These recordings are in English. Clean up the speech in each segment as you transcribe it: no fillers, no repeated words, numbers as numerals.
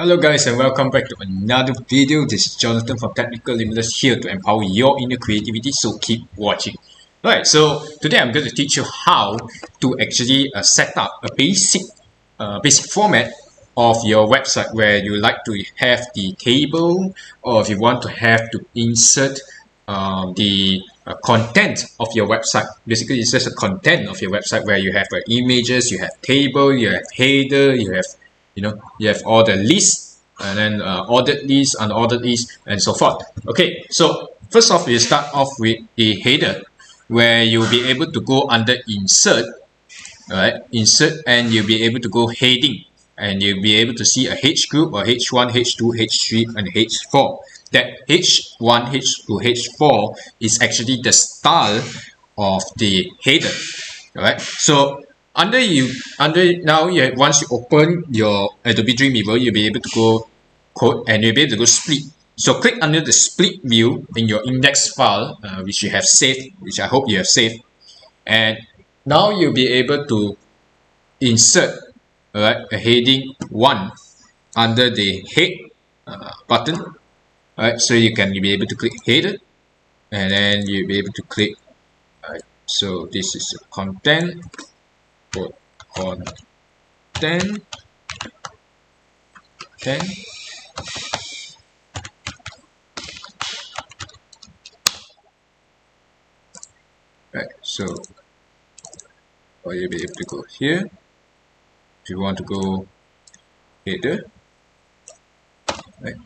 Hello guys and welcome back to another video. This is Jonathan from Technical Limitless here to empower your inner creativity, so keep watching. Alright, so today I'm going to teach you how to actually set up a basic format of your website where you like to have the table, or if you want to have to insert the content of your website. Basically, it's just a content of your website where you have images, you have table, you have header, you have all the lists, and then audit list, unaudit list, and so forth. Okay, so first off, we start off with a header where you'll be able to go under insert, alright, insert, and you'll be able to go heading, and you'll be able to see a H group or H1, H2, H3, and H4. That H1, H2, H4 is actually the style of the header. Alright, so once you open your Adobe Dreamweaver, you'll be able to go code and you'll be able to go split. So click under the split view in your index file, which you have saved, which I hope you have saved, and now you'll be able to insert a heading 1 under the head button. Alright, so you can be able to click header, and then you'll be able to click. So this is the content. Content. Right, so you'll be able to go here. If you want to go header, right.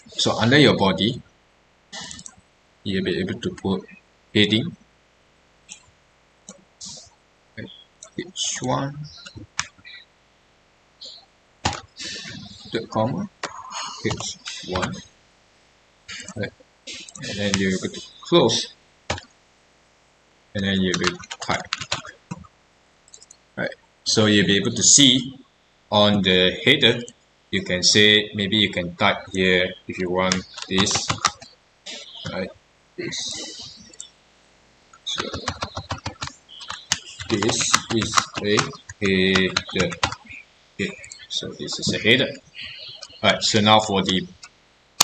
So under your body, you'll be able to put heading. H1, the comma, H1, right. And then you're able to close, and then you'll be able to type. Right. So you'll be able to see on the header, you can say, maybe you can type here if you want this, right? This. So this is a header. Okay, so this is a header. Alright, so now for the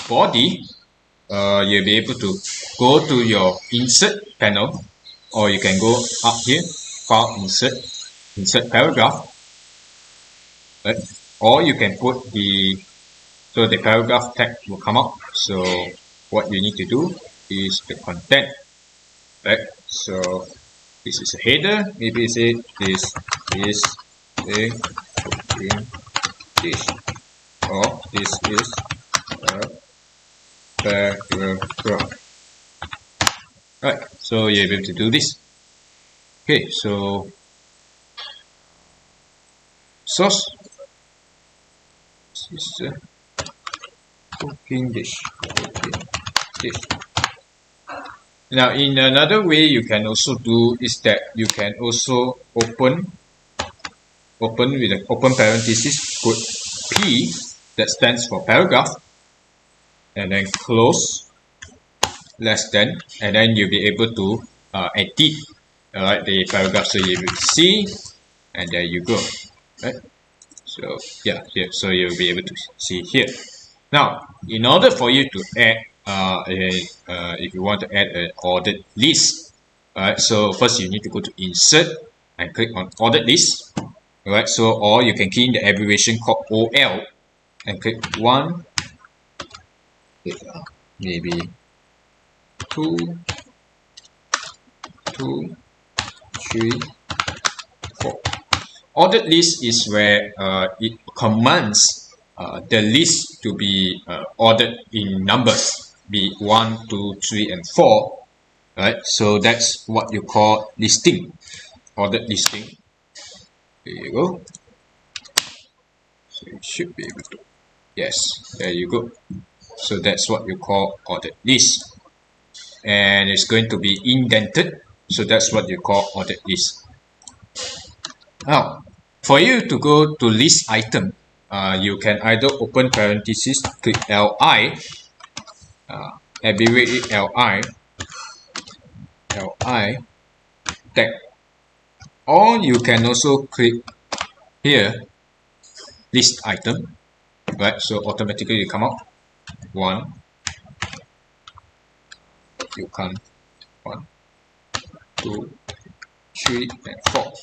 body, you'll be able to go to your insert panel, or you can go up here, file insert paragraph, right? Or you can put the paragraph tag will come up. So what you need to do is the content, right? So this is a header. Maybe say this is a cooking dish, or this is a paragraph. Right, so you're able to do this. Okay, so source. This is a cooking dish. Now, in another way you can also do is that you can also open with an open parenthesis, put P, that stands for paragraph, and then close, less than, and then you'll be able to edit the paragraph, so you will see, and there you go, right? So yeah, here, so you'll be able to see here. Now, in order for you to add if you want to add an audit list, alright, so first you need to go to insert and click on audit list. Alright, so or you can key in the abbreviation called OL and click 1, maybe 2, 3, 4. Audit list is where it commands the list to be ordered in numbers, be 1, 2, 3, and 4. Right, so that's what you call listing, audit listing. There you go. So you should be able to. Yes, there you go. So that's what you call audit list, and it's going to be indented. So that's what you call audit list. Now, for you to go to list item, you can either open parenthesis, click LI, abbreviate it LI, tag, or you can also click here, list item, right? So automatically you come out 1. You can 1, 2, 3, and 4.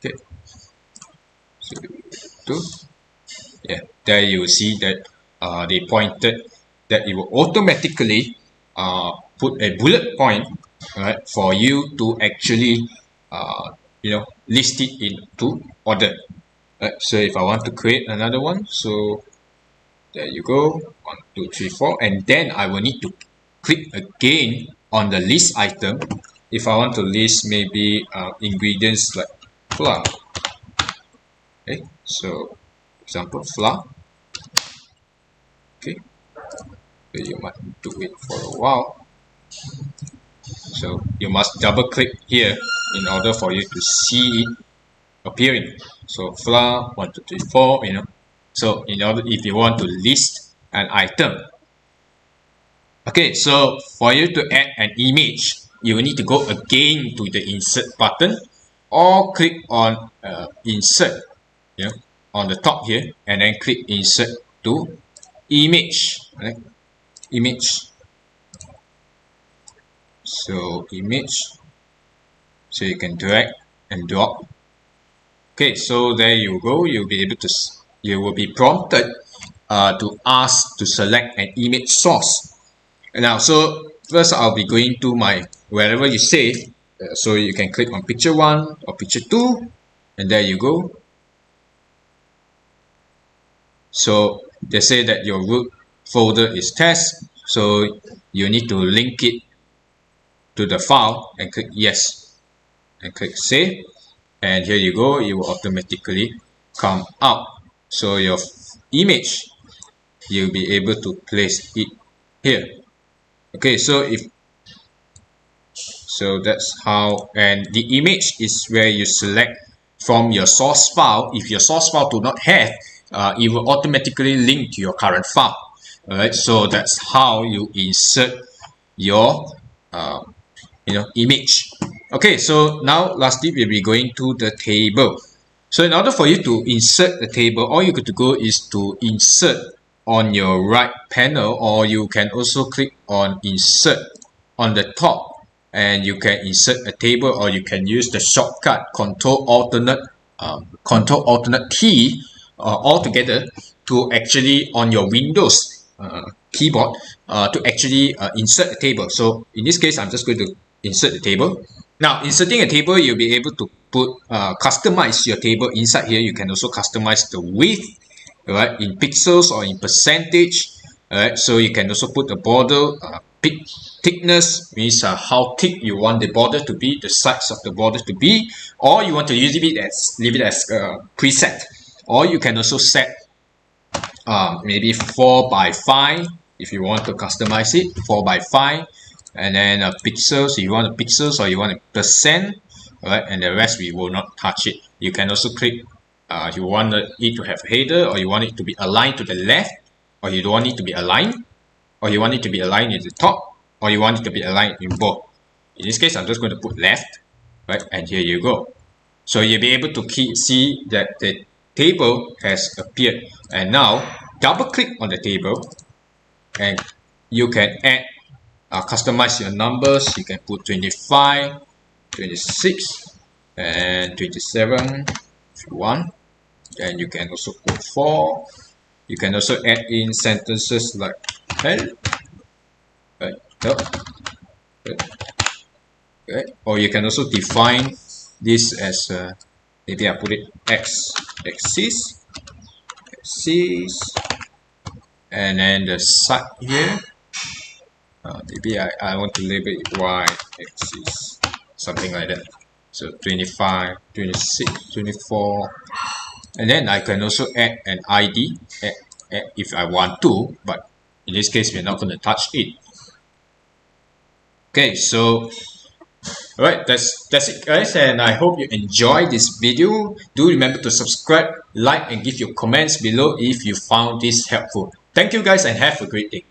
Okay, so 2. Yeah, there you see that they pointed that it will automatically put a bullet point, right, for you to actually list it into order. Right, so if I want to create another one, so there you go, 1, 2, 3, 4, and then I will need to click again on the list item. If I want to list maybe ingredients like flour, okay, so example flour, okay, so you might need to wait for a while. So you must double click here in order for you to see it appearing. So flour 1, 2, 3, 4, so in order, if you want to list an item, okay, so for you to add an image, you will need to go again to the insert button or click on insert, on the top here, and then click insert to image, right? Image. So image, so you can drag and drop. Okay, so there you go. You will be prompted to ask to select an image source. Now, so first I'll be going to my wherever you save. So you can click on picture 1 or picture 2, and there you go. So they say that your root folder is test, so you need to link it to the file and click yes and click save, and here you go, it will automatically come out. So your image, you'll be able to place it here. Okay, so that's how, and the image is where you select from your source file. If your source file do not have, it will automatically link to your current file. Alright, so that's how you insert your image. Okay, so now lastly we'll be going to the table. So in order for you to insert the table, all you got to go is to insert on your right panel, or you can also click on insert on the top, and you can insert a table, or you can use the shortcut Control Alternate T altogether to actually on your Windows keyboard to actually insert a table. So in this case, I'm just going to insert the table. Now, inserting a table, you'll be able to customize your table inside here. You can also customize the width, right, in pixels or in percentage. Alright, so you can also put the border thickness, means how thick you want the border to be, the size of the border to be, or you want to leave it as preset, or you can also set maybe 4:5 if you want to customize it, 4:5, and then pixels if you want the pixels, or you want a percent, right, and the rest we will not touch it. You can also click you want it to have a header, or you want it to be aligned to the left, or you don't want it to be aligned, or you want it to be aligned at the top, or you want it to be aligned in both. In this case, I'm just going to put left, right, and here you go. So you'll be able to see that the table has appeared, and now double click on the table and you can add customize your numbers. You can put 25, 26, and 27 if you want, and you can also put 4. You can also add in sentences like help, right, help, right, or you can also define this as maybe I put it axis, and then the side here, maybe I want to label it y axis, something like that. So 25, 26, 24, and then I can also add an ID if I want to, but in this case we're not going to touch it. Okay, so alright, that's it guys, and I hope you enjoyed this video. Do remember to subscribe, like, and give your comments below if you found this helpful. Thank you guys, and have a great day.